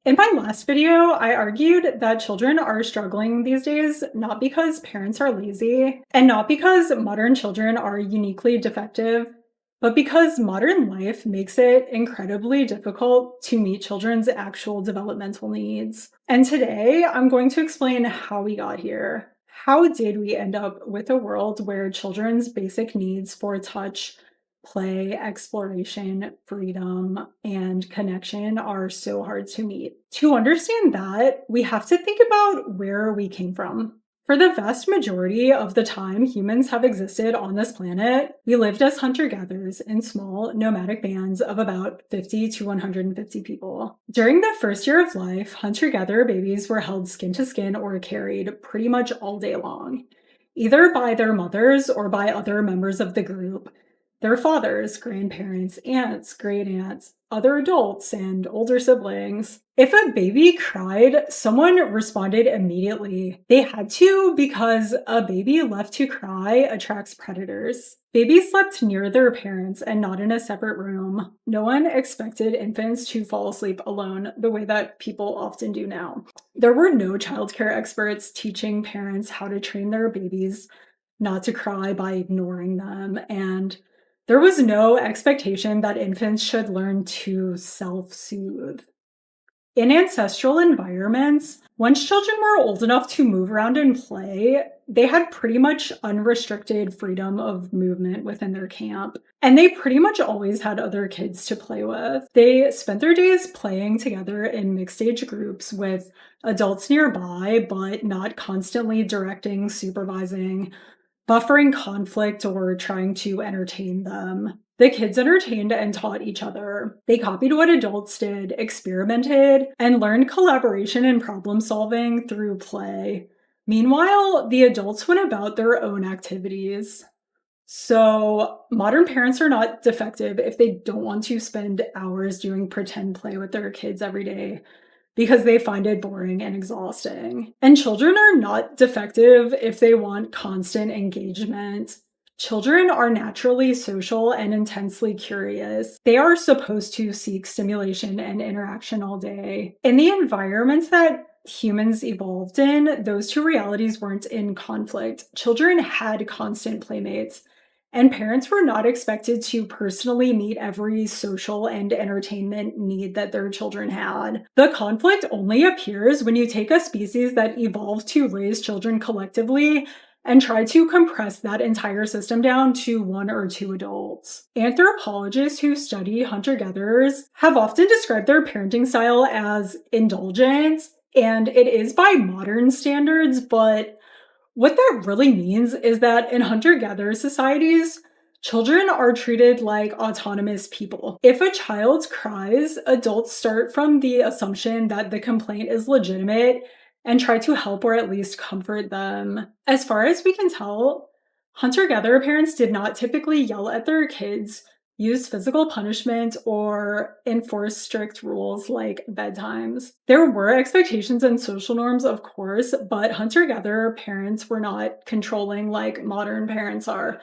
In my last video, I argued that children are struggling these days not because parents are lazy and not because modern children are uniquely defective, but because modern life makes it incredibly difficult to meet children's actual developmental needs. And today, I'm going to explain how we got here. How did we end up with a world where children's basic needs for touch, play, exploration, freedom, and connection are so hard to meet? To understand that, we have to think about where we came from. For the vast majority of the time humans have existed on this planet, we lived as hunter gatherers in small nomadic bands of about 50 to 150 people. During the first year of life, hunter gatherer babies were held skin to skin or carried pretty much all day long, either by their mothers or by other members of the group, their fathers, grandparents, aunts, great aunts, other adults, and older siblings. If a baby cried, someone responded immediately. They had to because a baby left to cry attracts predators. Babies slept near their parents and not in a separate room. No one expected infants to fall asleep alone the way that people often do now. There were no childcare experts teaching parents how to train their babies not to cry by ignoring them, and there was no expectation that infants should learn to self soothe. In ancestral environments, once children were old enough to move around and play, they had pretty much unrestricted freedom of movement within their camp. And they pretty much always had other kids to play with. They spent their days playing together in mixed age groups with adults nearby, but not constantly directing, supervising, buffering conflict, or trying to entertain them. The kids entertained and taught each other. They copied what adults did, experimented, and learned collaboration and problem solving through play. Meanwhile, the adults went about their own activities. So, modern parents are not defective if they don't want to spend hours doing pretend play with their kids every day because they find it boring and exhausting. And children are not defective if they want constant engagement. Children are naturally social and intensely curious. They are supposed to seek stimulation and interaction all day. In the environments that humans evolved in, those two realities weren't in conflict. Children had constant playmates, and parents were not expected to personally meet every social and entertainment need that their children had. The conflict only appears when you take a species that evolved to raise children collectively and try to compress that entire system down to one or two adults. Anthropologists who study hunter-gatherers have often described their parenting style as indulgent, and it is by modern standards, but what that really means is that in hunter-gatherer societies, children are treated like autonomous people. If a child cries, adults start from the assumption that the complaint is legitimate and try to help or at least comfort them. As far as we can tell, hunter-gatherer parents did not typically yell at their kids, use physical punishment, or enforce strict rules like bedtimes. There were expectations and social norms, of course, but hunter-gatherer parents were not controlling like modern parents are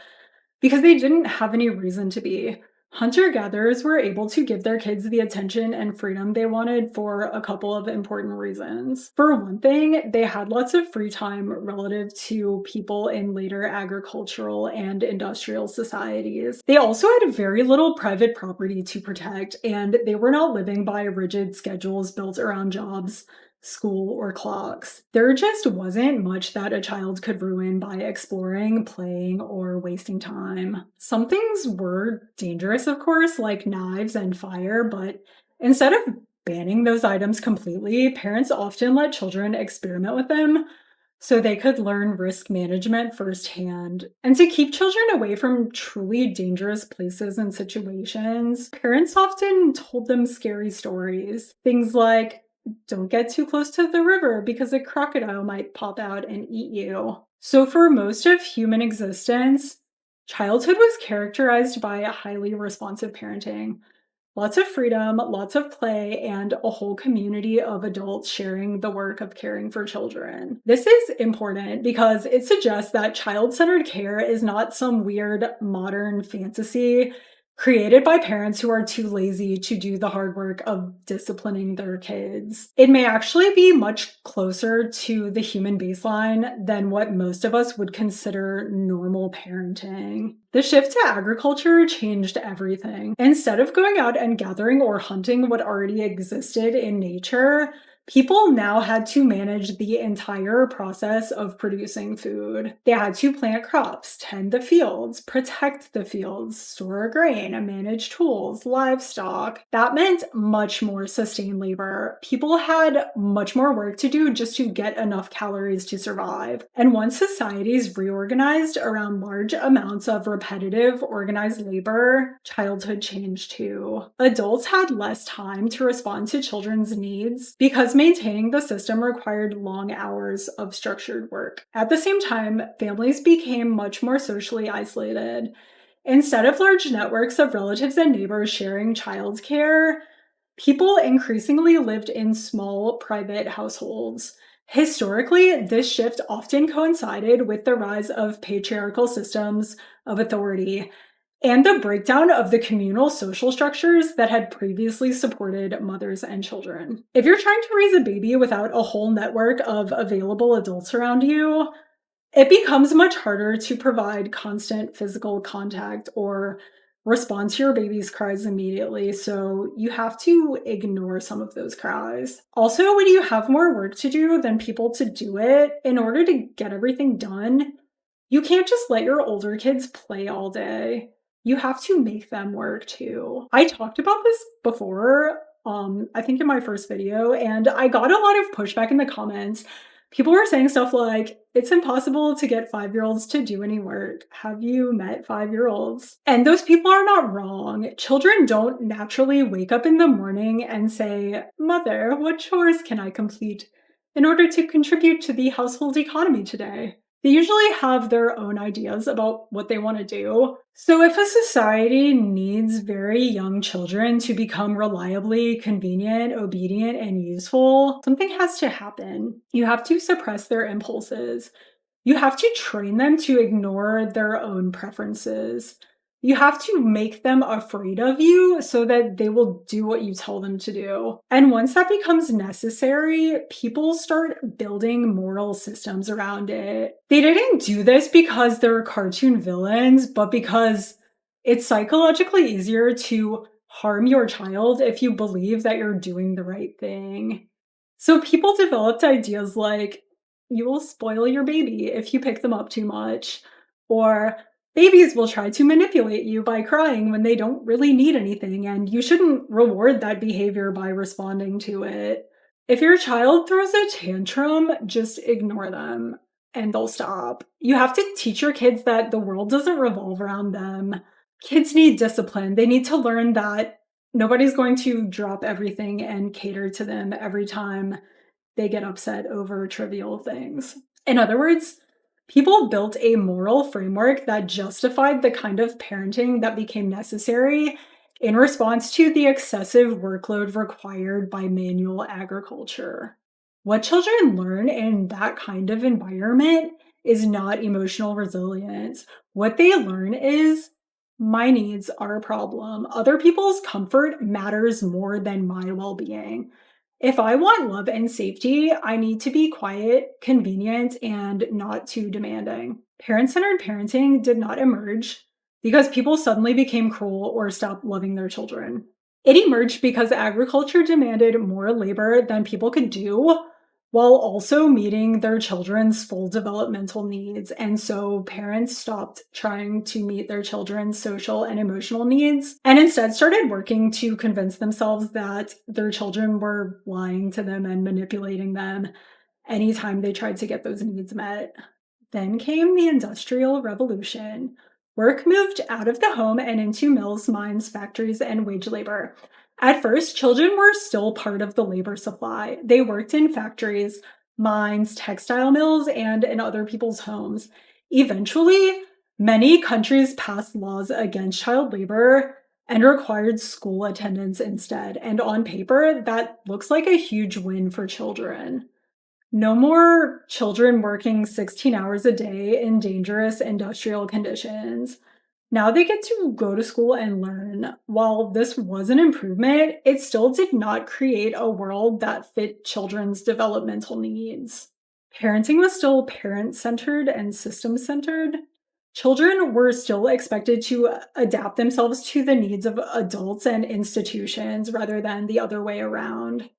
because they didn't have any reason to be. Hunter-gatherers were able to give their kids the attention and freedom they wanted for a couple of important reasons. For one thing, they had lots of free time relative to people in later agricultural and industrial societies. They also had very little private property to protect, and they were not living by rigid schedules built around jobs, school, or clocks. There just wasn't much that a child could ruin by exploring, playing, or wasting time. Some things were dangerous, of course, like knives and fire, but instead of banning those items completely, parents often let children experiment with them so they could learn risk management firsthand. And to keep children away from truly dangerous places and situations, parents often told them scary stories. Things like, don't get too close to the river because a crocodile might pop out and eat you. So, for most of human existence, childhood was characterized by a highly responsive parenting. Lots of freedom, lots of play, and a whole community of adults sharing the work of caring for children. This is important because it suggests that child centered care is not some weird modern fantasy created by parents who are too lazy to do the hard work of disciplining their kids. It may actually be much closer to the human baseline than what most of us would consider normal parenting. The shift to agriculture changed everything. Instead of going out and gathering or hunting what already existed in nature, people now had to manage the entire process of producing food. They had to plant crops, tend the fields, protect the fields, store grain, and manage tools, livestock. That meant much more sustained labor. People had much more work to do just to get enough calories to survive. And once societies reorganized around large amounts of repetitive, organized labor, childhood changed too. Adults had less time to respond to children's needs because maintaining the system required long hours of structured work. At the same time, families became much more socially isolated. Instead of large networks of relatives and neighbors sharing childcare, people increasingly lived in small, private households. Historically, this shift often coincided with the rise of patriarchal systems of authority and the breakdown of the communal social structures that had previously supported mothers and children. If you're trying to raise a baby without a whole network of available adults around you, it becomes much harder to provide constant physical contact or respond to your baby's cries immediately, so you have to ignore some of those cries. Also, when you have more work to do than people to do it, in order to get everything done, you can't just let your older kids play all day. You have to make them work too. I talked about this before, I think in my first video, and I got a lot of pushback in the comments. People were saying stuff like, it's impossible to get 5-year-olds to do any work. Have you met 5-year-olds? And those people are not wrong. Children don't naturally wake up in the morning and say, Mother, what chores can I complete in order to contribute to the household economy today? They usually have their own ideas about what they want to do. So, if a society needs very young children to become reliably convenient, obedient, and useful, something has to happen. You have to suppress their impulses. You have to train them to ignore their own preferences. You have to make them afraid of you so that they will do what you tell them to do. And once that becomes necessary, people start building moral systems around it. They didn't do this because they're cartoon villains, but because it's psychologically easier to harm your child if you believe that you're doing the right thing. So people developed ideas like, you will spoil your baby if you pick them up too much, or babies will try to manipulate you by crying when they don't really need anything, and you shouldn't reward that behavior by responding to it. If your child throws a tantrum, just ignore them and they'll stop. You have to teach your kids that the world doesn't revolve around them. Kids need discipline. They need to learn that nobody's going to drop everything and cater to them every time they get upset over trivial things. In other words, people built a moral framework that justified the kind of parenting that became necessary in response to the excessive workload required by manual agriculture. What children learn in that kind of environment is not emotional resilience. What they learn is, my needs are a problem. Other people's comfort matters more than my well being. If I want love and safety, I need to be quiet, convenient, and not too demanding. Parent centered parenting did not emerge because people suddenly became cruel or stopped loving their children. It emerged because agriculture demanded more labor than people could do while also meeting their children's full developmental needs. And so parents stopped trying to meet their children's social and emotional needs and instead started working to convince themselves that their children were lying to them and manipulating them anytime they tried to get those needs met. Then came the Industrial Revolution. Work moved out of the home and into mills, mines, factories, and wage labor. At first, children were still part of the labor supply. They worked in factories, mines, textile mills, and in other people's homes. Eventually, many countries passed laws against child labor and required school attendance instead. And on paper, that looks like a huge win for children. No more children working 16 hours a day in dangerous industrial conditions. Now they get to go to school and learn. While this was an improvement, it still did not create a world that fit children's developmental needs. Parenting was still parent centered and system centered. Children were still expected to adapt themselves to the needs of adults and institutions rather than the other way around.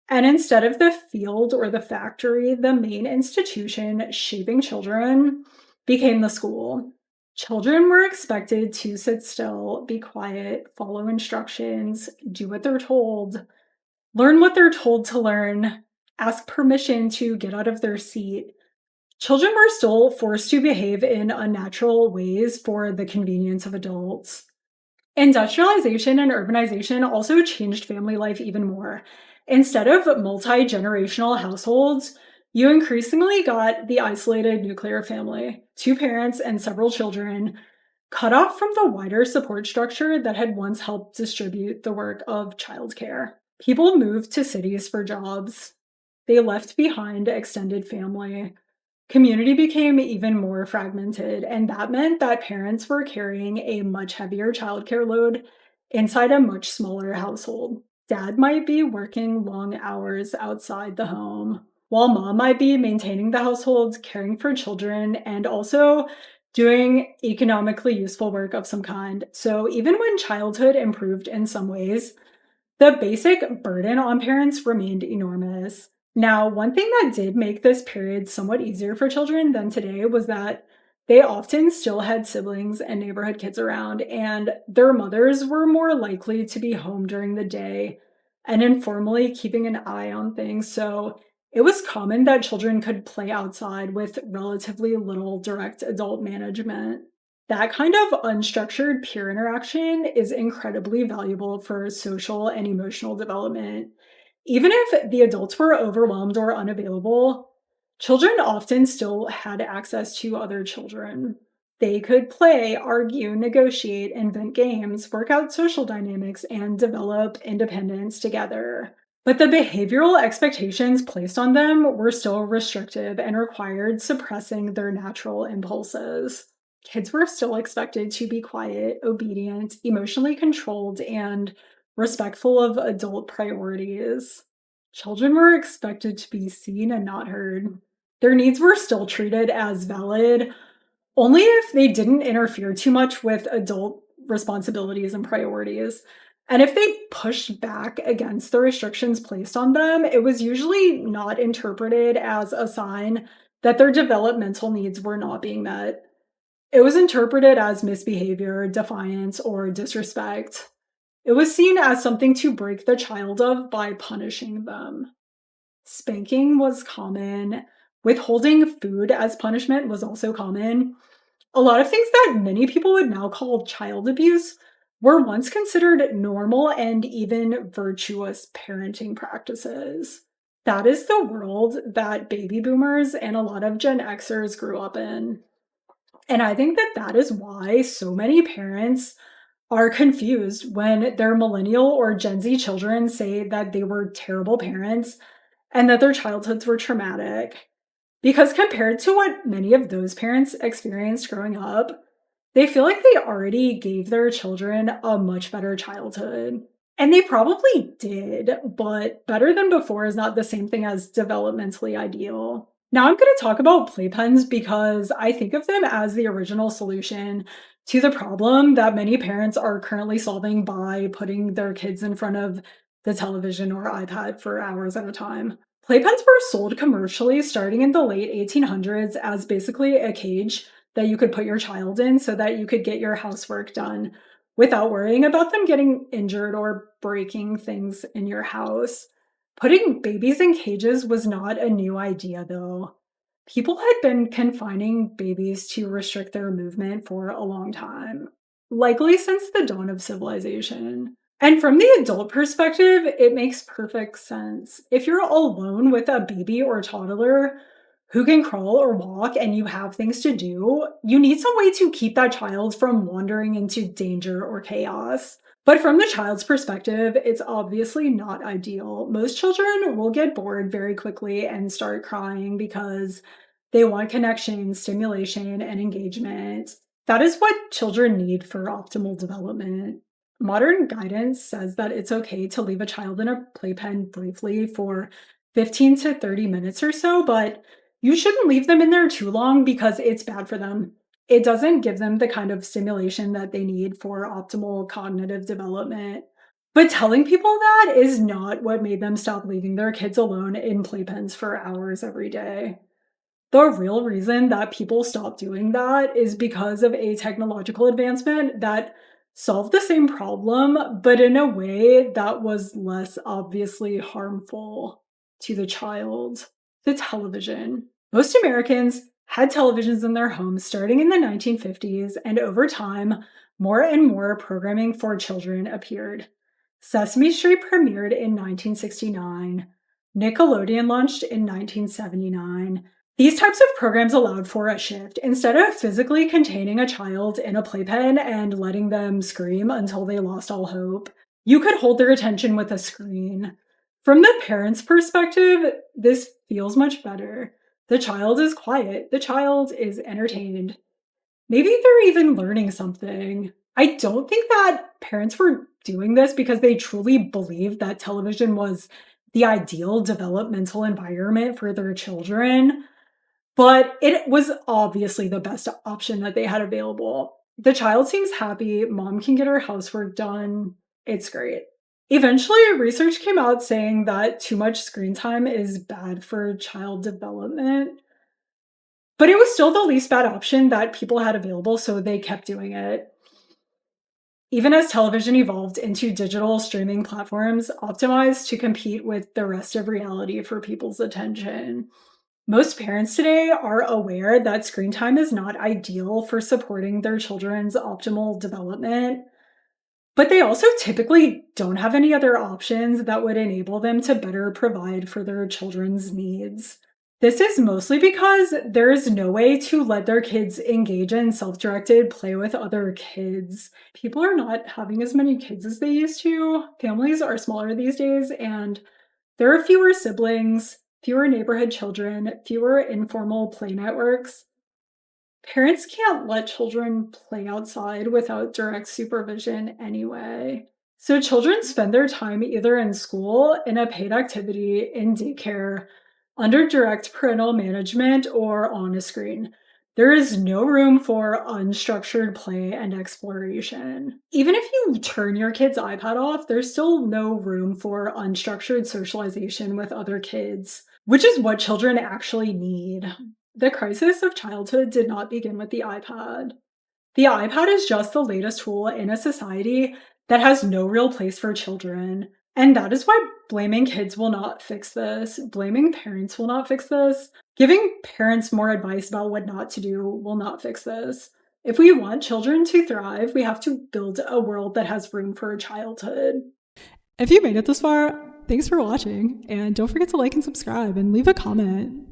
And instead of the field or the factory, the main institution shaping children became the school. Children were expected to sit still, be quiet, follow instructions, do what they're told, learn what they're told to learn, ask permission to get out of their seat. Children were still forced to behave in unnatural ways for the convenience of adults. Industrialization and urbanization also changed family life even more. Instead of multi generational households, you increasingly got the isolated nuclear family, two parents and several children, cut off from the wider support structure that had once helped distribute the work of childcare. People moved to cities for jobs. They left behind extended family. Community became even more fragmented, and that meant that parents were carrying a much heavier childcare load inside a much smaller household. Dad might be working long hours outside the home, while mom might be maintaining the household, caring for children, and also doing economically useful work of some kind. So even when childhood improved in some ways, the basic burden on parents remained enormous. Now, one thing that did make this period somewhat easier for children than today was that they often still had siblings and neighborhood kids around, and their mothers were more likely to be home during the day and informally keeping an eye on things. So it was common that children could play outside with relatively little direct adult management. That kind of unstructured peer interaction is incredibly valuable for social and emotional development. Even if the adults were overwhelmed or unavailable, children often still had access to other children. They could play, argue, negotiate, invent games, work out social dynamics, and develop independence together. But the behavioral expectations placed on them were still restrictive and required suppressing their natural impulses. Kids were still expected to be quiet, obedient, emotionally controlled, and respectful of adult priorities. Children were expected to be seen and not heard. Their needs were still treated as valid only if they didn't interfere too much with adult responsibilities and priorities. And if they pushed back against the restrictions placed on them, it was usually not interpreted as a sign that their developmental needs were not being met. It was interpreted as misbehavior, defiance, or disrespect. It was seen as something to break the child of by punishing them. Spanking was common. Withholding food as punishment was also common. A lot of things that many people would now call child abuse were once considered normal and even virtuous parenting practices. That is the world that baby boomers and a lot of Gen Xers grew up in. And I think that that is why so many parents are confused when their millennial or Gen Z children say that they were terrible parents and that their childhoods were traumatic. Because compared to what many of those parents experienced growing up, they feel like they already gave their children a much better childhood. And they probably did, but better than before is not the same thing as developmentally ideal. Now I'm going to talk about playpens because I think of them as the original solution to the problem that many parents are currently solving by putting their kids in front of the television or iPad for hours at a time. Playpens were sold commercially starting in the late 1800s as basically a cage that you could put your child in so that you could get your housework done without worrying about them getting injured or breaking things in your house. Putting babies in cages was not a new idea, though. People had been confining babies to restrict their movement for a long time, likely since the dawn of civilization. And from the adult perspective, it makes perfect sense. If you're alone with a baby or toddler who can crawl or walk and you have things to do, you need some way to keep that child from wandering into danger or chaos. But from the child's perspective, it's obviously not ideal. Most children will get bored very quickly and start crying because they want connection, stimulation, and engagement. That is what children need for optimal development. Modern guidance says that it's okay to leave a child in a playpen briefly for 15 to 30 minutes or so, but you shouldn't leave them in there too long because it's bad for them. It doesn't give them the kind of stimulation that they need for optimal cognitive development. But telling people that is not what made them stop leaving their kids alone in playpens for hours every day. The real reason that people stop doing that is because of a technological advancement that solved the same problem, but in a way that was less obviously harmful to the child. The television. Most Americans had televisions in their homes starting in the 1950s, and over time, more and more programming for children appeared. Sesame Street premiered in 1969. Nickelodeon launched in 1979. These types of programs allowed for a shift. Instead of physically containing a child in a playpen and letting them scream until they lost all hope, you could hold their attention with a screen. From the parent's perspective, this feels much better. The child is quiet, the child is entertained. Maybe they're even learning something. I don't think that parents were doing this because they truly believed that television was the ideal developmental environment for their children. But it was obviously the best option that they had available. The child seems happy, mom can get her housework done. It's great. Eventually, research came out saying that too much screen time is bad for child development, but it was still the least bad option that people had available, so they kept doing it. Even as television evolved into digital streaming platforms optimized to compete with the rest of reality for people's attention. Most parents today are aware that screen time is not ideal for supporting their children's optimal development, but they also typically don't have any other options that would enable them to better provide for their children's needs. This is mostly because there is no way to let their kids engage in self directed play with other kids. People are not having as many kids as they used to. Families are smaller these days, and there are fewer siblings, fewer neighborhood children, fewer informal play networks. Parents can't let children play outside without direct supervision anyway. So children spend their time either in school, in a paid activity, in daycare, under direct parental management, or on a screen. There is no room for unstructured play and exploration. Even if you turn your kid's iPad off, there's still no room for unstructured socialization with other kids, which is what children actually need. The crisis of childhood did not begin with the iPad. The iPad is just the latest tool in a society that has no real place for children. And that is why blaming kids will not fix this. Blaming parents will not fix this. Giving parents more advice about what not to do will not fix this. If we want children to thrive, we have to build a world that has room for childhood. If you made it this far, thanks for watching. And don't forget to like and subscribe and leave a comment.